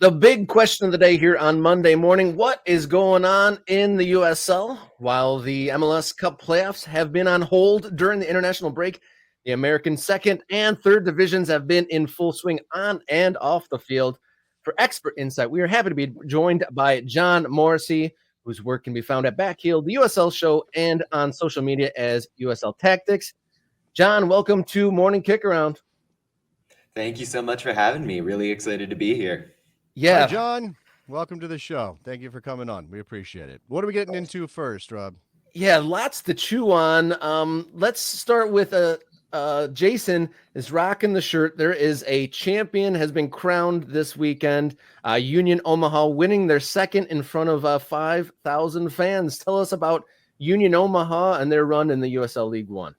The big question of the day here on Monday morning, what is going on in the USL? While the MLS Cup playoffs have been on hold during the international break, the American second and third divisions have been in full swing on and off the field. For expert insight, we are happy to be joined by John Morrissey, whose work can be found at Backheel, the USL Show, and on social media as USL Tactics. John, welcome to Morning Kickaround. Thank you so much for having me. Really excited to be here. Yeah. Hi, John. Welcome to the show. Thank you for coming on. We appreciate it. What are we getting into first, Rob? Yeah, lots to chew on. Let's start with Jason is rocking the shirt. There is a champion has been crowned this weekend. Union Omaha winning their second in front of 5,000 fans. Tell us about Union Omaha and their run in the USL League One.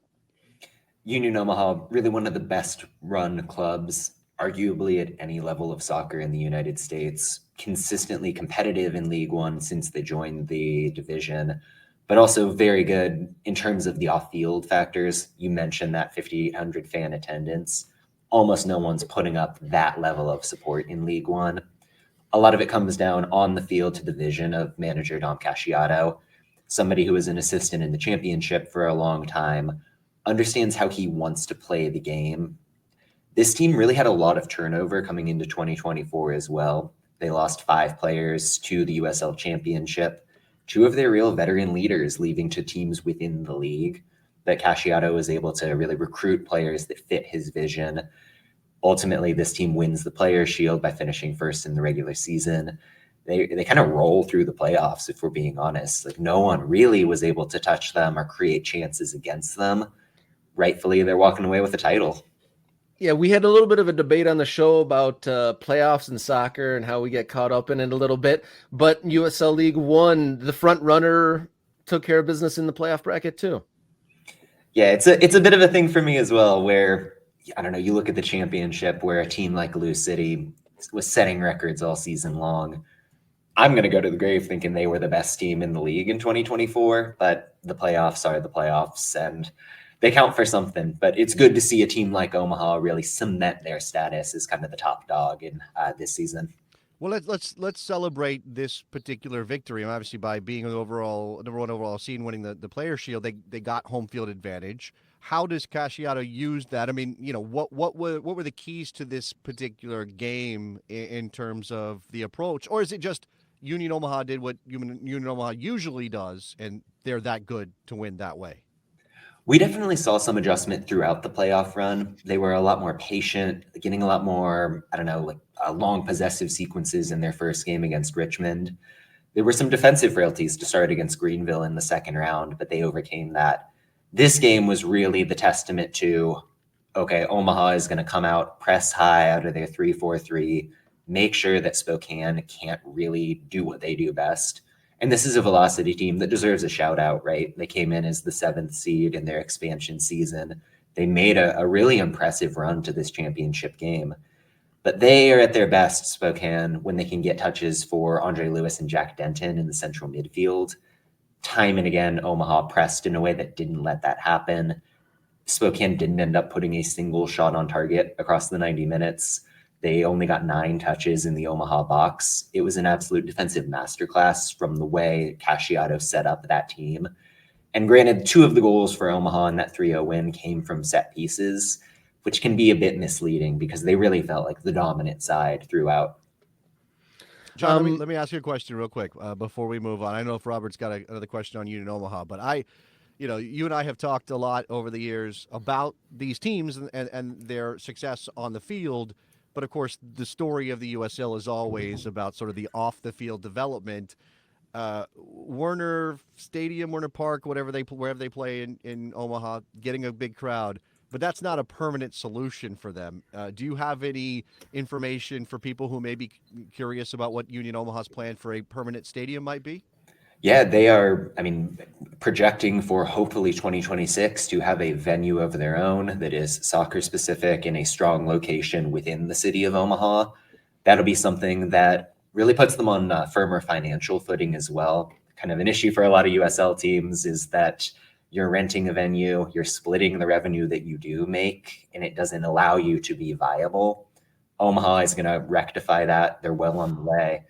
Union Omaha, really one of the best run clubs, arguably at any level of soccer in the United States, consistently competitive in League One since they joined the division, but also very good in terms of the off-field factors. You mentioned that 5,800 fan attendance. Almost no one's putting up that level of support in League One. A lot of it comes down on the field to the vision of manager Dom Casciato, somebody who was an assistant in the championship for a long time, understands how he wants to play the game. This team really had a lot of turnover coming into 2024 as well. They lost 5 players to the USL Championship, 2 of their real veteran leaders leaving to teams within the league. But Casciato was able to really recruit players that fit his vision. Ultimately, this team wins the Players' Shield by finishing first in the regular season. They kind of roll through the playoffs, if we're being honest. Like, no one really was able to touch them or create chances against them. Rightfully, they're walking away with a title. Yeah, we had a little bit of a debate on the show about playoffs and soccer and how we get caught up in it a little bit. But USL League One, the front runner, took care of business in the playoff bracket too. Yeah, it's a bit of a thing for me as well, where, I don't know, you look at the championship where a team like Lou City was setting records all season long. I'm going to go to the grave thinking they were the best team in the league in 2024, but the playoffs are the playoffs, and they count for something. But it's good to see a team like Omaha really cement their status as kind of the top dog in this season. Well, let's celebrate this particular victory. And obviously, by being number one overall seed, winning the Players' Shield, they got home field advantage. How does Casciato use that? I mean, what were the keys to this particular game in terms of the approach, or is it just Union Omaha did what Union Omaha usually does, and they're that good to win that way? We definitely saw some adjustment throughout the playoff run. They were a lot more patient, getting a lot more, long possessive sequences in their first game against Richmond. There were some defensive frailties to start against Greenville in the second round, but they overcame that. This game was really the testament to, okay, Omaha is going to come out, press high out of their 3-4-3, make sure that Spokane can't really do what they do best. And this is a velocity team that deserves a shout out, right? They came in as the 7th seed in their expansion season. They made a really impressive run to this championship game. But they are at their best, Spokane, when they can get touches for Andre Lewis and Jack Denton in the central midfield. Time and again, Omaha pressed in a way that didn't let that happen. Spokane didn't end up putting a single shot on target across the 90 minutes. They only got 9 touches in the Omaha box. It was an absolute defensive masterclass from the way Casciato set up that team. And granted, 2 of the goals for Omaha in that 3-0 win came from set pieces, which can be a bit misleading because they really felt like the dominant side throughout. John, let me ask you a question real quick before we move on. I don't know if Robert's got another question on Union Omaha, but you and I have talked a lot over the years about these teams and their success on the field. But of course, the story of the USL is always about sort of the off-the-field development. Werner Stadium, Werner Park, wherever they play in Omaha, getting a big crowd, but that's not a permanent solution for them. Do you have any information for people who may be curious about what Union Omaha's plan for a permanent stadium might be? Yeah, they are, projecting for hopefully 2026 to have a venue of their own that is soccer specific in a strong location within the city of Omaha. That'll be something that really puts them on a firmer financial footing as well. Kind of an issue for a lot of USL teams is that you're renting a venue, you're splitting the revenue that you do make, and it doesn't allow you to be viable. Omaha is going to rectify that. They're well on the way.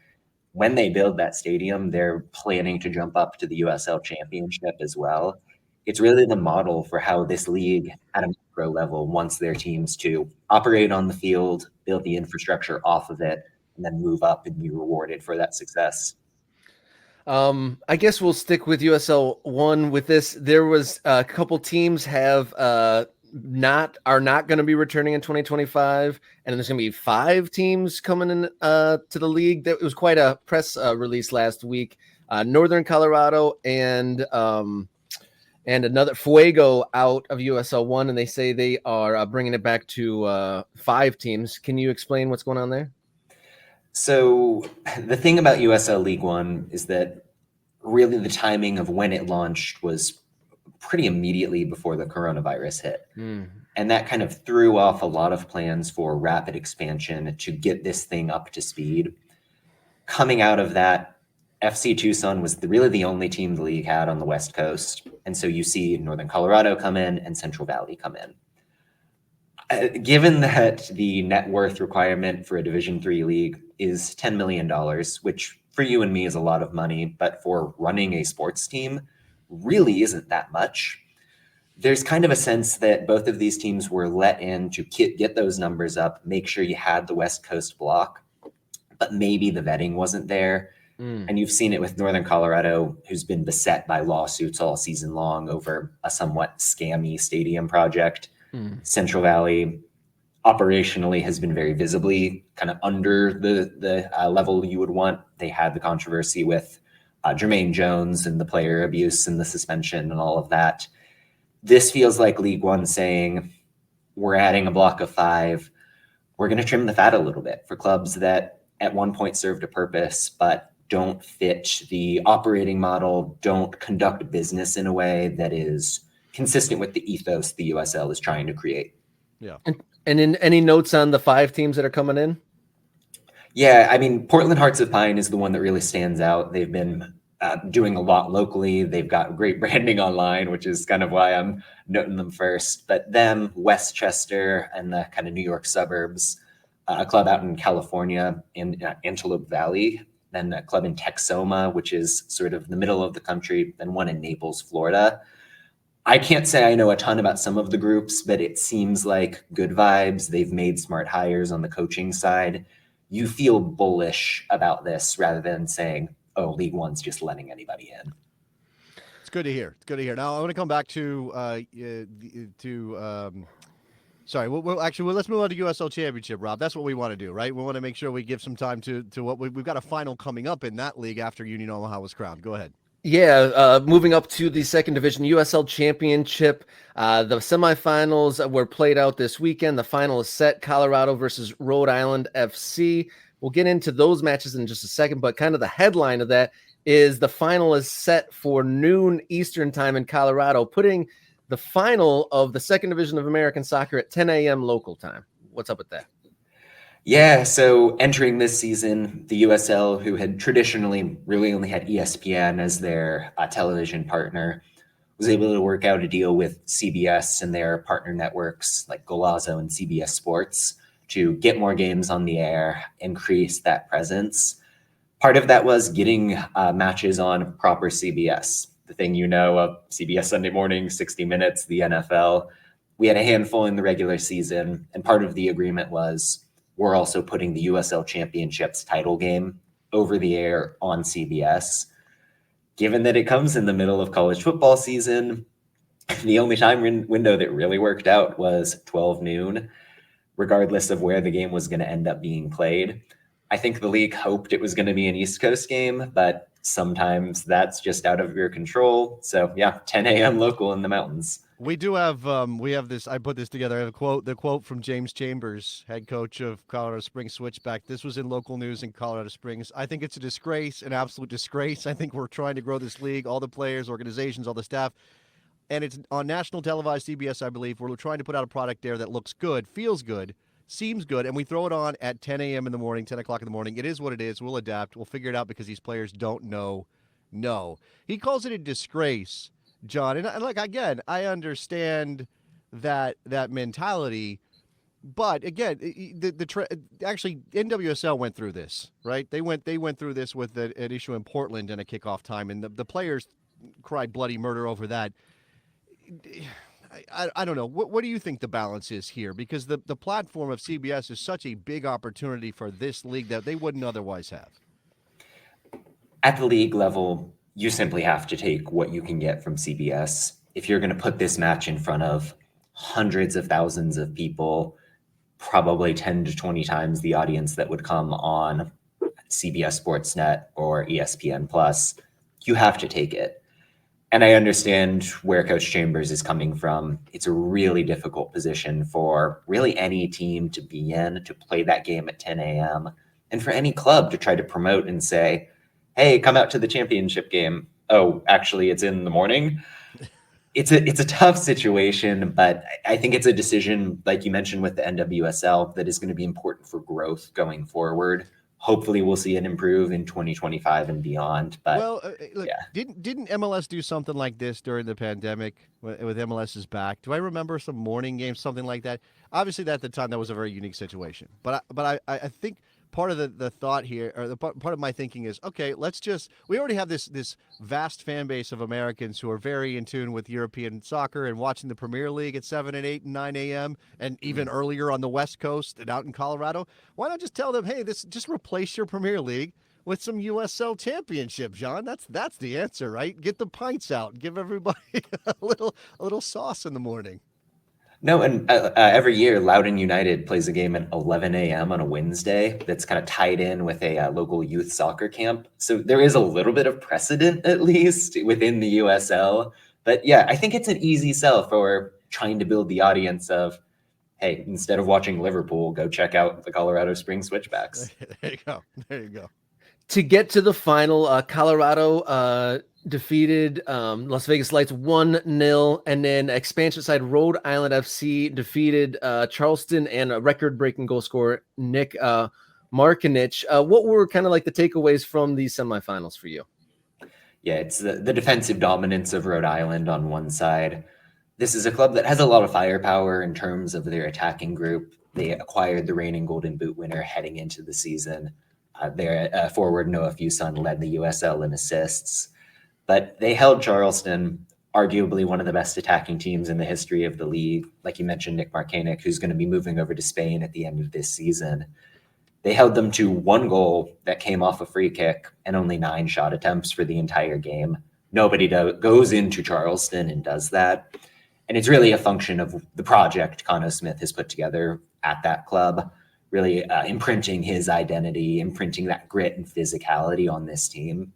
When they build that stadium, they're planning to jump up to the USL Championship as well. It's really the model for how this league at a macro level wants their teams to operate on the field, build the infrastructure off of it, and then move up and be rewarded for that success. I guess we'll stick with USL 1 with this. There was a couple teams are not going to be returning in 2025, and there's going to be 5 teams coming in to the league. It was quite a press release last week. Northern Colorado and another Fuego out of USL 1, and they say they are bringing it back to 5 teams. Can you explain what's going on there? So the thing about USL League One is that really the timing of when it launched was pretty immediately before the coronavirus hit. And that kind of threw off a lot of plans for rapid expansion to get this thing up to speed. Coming out of that, FC Tucson was really the only team the league had on the West Coast. And so you see Northern Colorado come in and Central Valley come in. Given that the net worth requirement for a Division III league is $10 million, which for you and me is a lot of money, but for running a sports team really isn't that much. There's kind of a sense that both of these teams were let in to get those numbers up, make sure you had the West Coast block, but maybe the vetting wasn't there. And you've seen it with Northern Colorado, who's been beset by lawsuits all season long over a somewhat scammy stadium project. Central Valley operationally has been very visibly kind of under the level you would want. They had the controversy with Jermaine Jones and the player abuse and the suspension and all of that. This feels like League One saying, we're adding a block of 5. We're going to trim the fat a little bit for clubs that at one point served a purpose, but don't fit the operating model, don't conduct business in a way that is consistent with the ethos the USL is trying to create. Yeah. And in any notes on the 5 teams that are coming in? Yeah, I mean, Portland Hearts of Pine is the one that really stands out. They've been doing a lot locally. They've got great branding online, which is kind of why I'm noting them first. But them, Westchester, and the kind of New York suburbs, a club out in California in Antelope Valley, then a club in Texoma, which is sort of the middle of the country, then one in Naples, Florida. I can't say I know a ton about some of the groups, but it seems like good vibes. They've made smart hires on the coaching side. You feel bullish about this rather than saying, oh, League One's just letting anybody in. It's good to hear. It's good to hear. Now I want to come back to sorry. Let's move on to USL Championship, Rob. That's what we want to do, right? We want to make sure we give some time to what we've got a final coming up in that league after Union Omaha was crowned. Go ahead. Yeah, moving up to the second division USL Championship. The semifinals were played out this weekend. The final is set, Colorado versus Rhode Island FC. We'll get into those matches in just a second, but kind of the headline of that is the final is set for noon Eastern time in Colorado, putting the final of the second division of American soccer at 10 a.m. local time. What's up with that? Yeah, so entering this season, the USL, who had traditionally really only had ESPN as their television partner, was able to work out a deal with CBS and their partner networks like Golazo and CBS Sports to get more games on the air, increase that presence. Part of that was getting matches on proper CBS, the thing you know of CBS Sunday Morning, 60 Minutes, the NFL. We had a handful in the regular season, and part of the agreement was we're also putting the USL Championships title game over the air on CBS. Given that it comes in the middle of college football season, the only time window that really worked out was 12 noon, regardless of where the game was going to end up being played. I think the league hoped it was going to be an East Coast game, but sometimes that's just out of your control. So yeah, 10 a.m. local in the mountains. We do have this. I put this together. I have the quote from James Chambers, head coach of Colorado Springs Switchback. This was in local news in Colorado Springs. I think it's a disgrace, an absolute disgrace. I think we're trying to grow this league, all the players, organizations, all the staff, and it's on national televised CBS, I believe. We're trying to put out a product there that looks good, feels good, seems good, and we throw it on at 10 a.m. in the morning, 10 o'clock in the morning. It is what it is. We'll adapt. We'll figure it out because these players don't know. No. He calls it a disgrace, John. And like, again, I understand that mentality, But again, actually NWSL went through this, right? They went through this with an issue in Portland in a kickoff time, and the players cried bloody murder over that. I don't know. What do you think the balance is here? Because the platform of CBS is such a big opportunity for this league that they wouldn't otherwise have. At the league level, you simply have to take what you can get from CBS. If you're going to put this match in front of hundreds of thousands of people, probably 10 to 20 times the audience that would come on CBS Sportsnet or ESPN Plus, you have to take it. And I understand where Coach Chambers is coming from. It's a really difficult position for really any team to be in, to play that game at 10 a.m. and for any club to try to promote and say, hey, come out to the championship game. Oh, actually, it's in the morning. It's a tough situation, but I think it's a decision, like you mentioned with the NWSL, that is going to be important for growth going forward. Hopefully we'll see it improve in 2025 and beyond. But look, yeah. Didn't MLS do something like this during the pandemic with MLS's back? Do I remember some morning games, something like that? Obviously, at the time, that was a very unique situation. But I think part of the thought here, or part of my thinking is, okay, we already have this vast fan base of Americans who are very in tune with European soccer and watching the Premier League at 7 and 8 and 9 a.m. and even earlier on the West Coast and out in Colorado. Why not just tell them, hey, just replace your Premier League with some USL Championship, John? That's the answer, right? Get the pints out, give everybody a little sauce in the morning. No, and every year, Loudoun United plays a game at 11 a.m. on a Wednesday that's kind of tied in with a local youth soccer camp. So there is a little bit of precedent, at least, within the USL. But yeah, I think it's an easy sell for trying to build the audience of, hey, instead of watching Liverpool, go check out the Colorado Springs Switchbacks. There you go. To get to the final, Colorado defeated Las Vegas Lights 1-0, and then expansion side Rhode Island FC defeated Charleston and a record-breaking goal scorer Nick Markinich. What were kind of like the takeaways from these semifinals for you? Yeah, it's the defensive dominance of Rhode Island on one side. This is a club that has a lot of firepower in terms of their attacking group. They acquired the reigning Golden Boot winner heading into the season. Their forward Noah Fuson led the USL in assists. But they held Charleston, arguably one of the best attacking teams in the history of the league. Like you mentioned, Nick Markinich, who's going to be moving over to Spain at the end of this season. They held them to one goal that came off a free kick and only 9 shot attempts for the entire game. Nobody goes into Charleston and does that. And it's really a function of the project Conno Smith has put together at that club, really imprinting his identity, imprinting that grit and physicality on this team.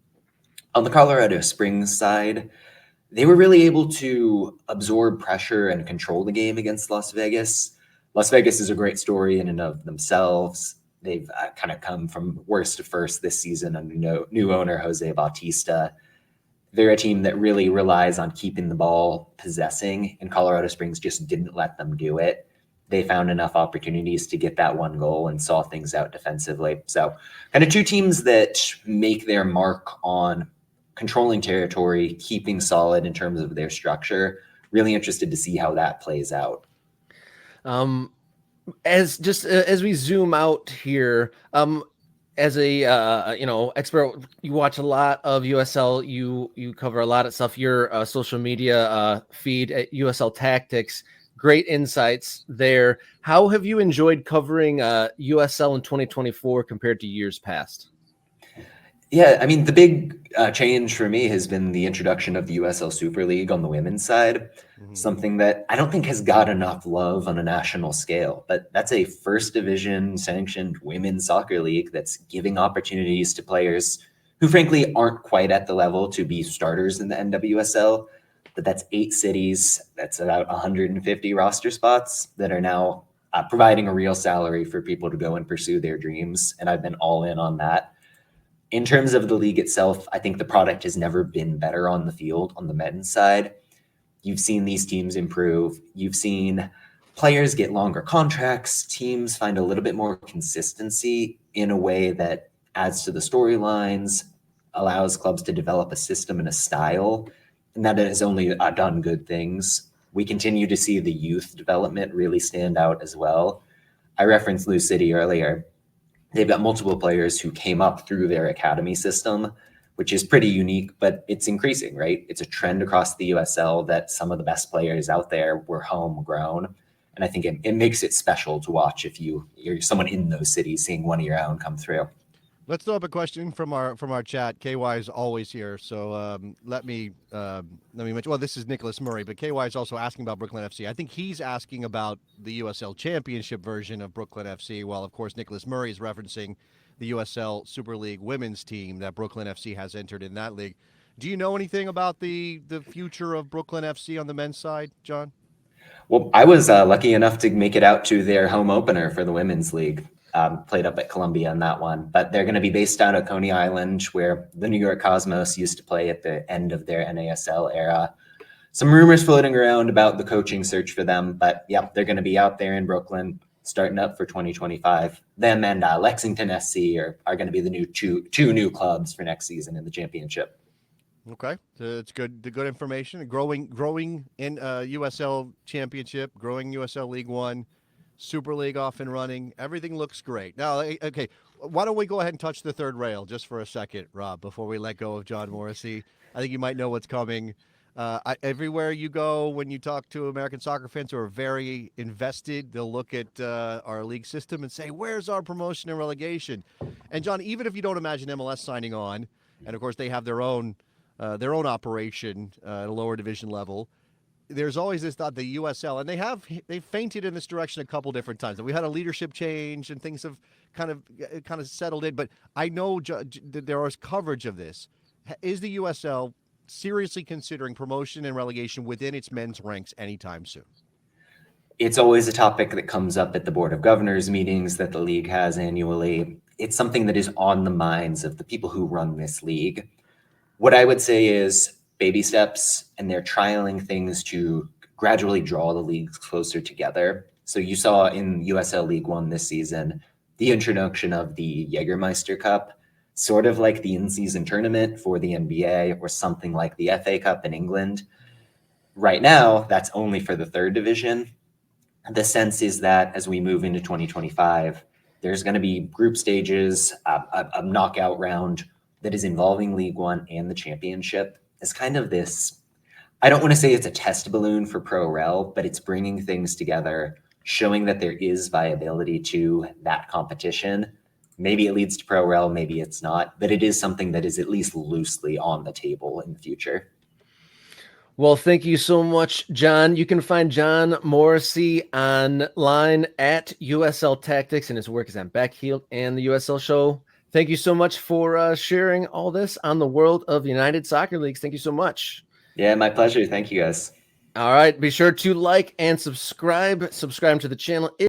On the Colorado Springs side, they were really able to absorb pressure and control the game against Las Vegas. Las Vegas is a great story in and of themselves. They've kind of come from worst to first this season under new owner Jose Bautista. They're a team that really relies on keeping the ball possessing, and Colorado Springs just didn't let them do it. They found enough opportunities to get that one goal and saw things out defensively. So kind of two teams that make their mark on controlling territory, keeping solid in terms of their structure. Really interested to see how that plays out. As we zoom out here, as a expert, you watch a lot of USL. You cover a lot of stuff. Your social media feed at USL Tactics. Great insights there. How have you enjoyed covering USL in 2024 compared to years past? Yeah, I mean, the big change for me has been the introduction of the USL Super League on the women's side, something that I don't think has got enough love on a national scale. But that's a first division sanctioned women's soccer league that's giving opportunities to players who, frankly, aren't quite at the level to be starters in the NWSL. But that's 8 cities. That's about 150 roster spots that are now providing a real salary for people to go and pursue their dreams. And I've been all in on that. In terms of the league itself, I think the product has never been better on the field on the men's side. You've seen these teams improve. You've seen players get longer contracts. Teams find a little bit more consistency in a way that adds to the storylines, allows clubs to develop a system and a style, and that has only done good things. We continue to see the youth development really stand out as well. I referenced Lou City earlier. They've got multiple players who came up through their academy system, which is pretty unique, but it's increasing, right? It's a trend across the USL that some of the best players out there were homegrown. And I think it makes it special to watch if you're someone in those cities seeing one of your own come through. Let's throw up a question from our chat. KY is always here, so let me mention. Well, this is Nicholas Murray, but KY is also asking about Brooklyn FC. I think he's asking about the USL Championship version of Brooklyn FC, while of course Nicholas Murray is referencing the USL Super League women's team that Brooklyn FC has entered in that league. Do you know anything about the future of Brooklyn FC on the men's side, John? Well, I was lucky enough to make it out to their home opener for the women's league. Played up at Columbia on that one, but they're going to be based out of Coney Island, where the New York Cosmos used to play at the end of their NASL era. Some rumors floating around about the coaching search for them, but yeah, they're going to be out there in Brooklyn starting up for 2025. Them and Lexington SC are going to be the new two new clubs for next season in the championship. Okay, it's good. The good information. Growing in USL Championship, growing USL League One. Super League off and running. Everything looks great. Now, okay, why don't we go ahead and touch the third rail just for a second, Rob, before we let go of John Morrissey. I think you might know what's coming. Everywhere you go, when you talk to American soccer fans who are very invested, they'll look at our league system and say, where's our promotion and relegation? And, John, even if you don't imagine MLS signing on, and, of course, they have their own operation at a lower division level, there's always this thought the USL, and they've fainted in this direction a couple different times. We had a leadership change and things have kind of settled in. But I know that there is coverage of this. Is the USL seriously considering promotion and relegation within its men's ranks anytime soon? It's always a topic that comes up at the Board of Governors meetings that the league has annually. It's something that is on the minds of the people who run this league. What I would say is baby steps, and they're trialing things to gradually draw the leagues closer together. So you saw in USL League One this season, the introduction of the Jägermeister Cup, sort of like the in-season tournament for the NBA or something like the FA Cup in England. Right now, that's only for the third division. The sense is that as we move into 2025, there's going to be group stages, a knockout round that is involving League One and the championship. It's kind of this, I don't want to say it's a test balloon for Pro Rel, but it's bringing things together, showing that there is viability to that competition. Maybe it leads to Pro Rel, maybe it's not, but it is something that is at least loosely on the table in the future. Well, thank you so much, John. You can find John Morrissey online at USL Tactics, and his work is on Backheel and the USL Show. Thank you so much for sharing all this on the world of United Soccer Leagues. Thank you so much. Yeah, my pleasure. Thank you, guys. All right. Be sure to like and subscribe to the channel.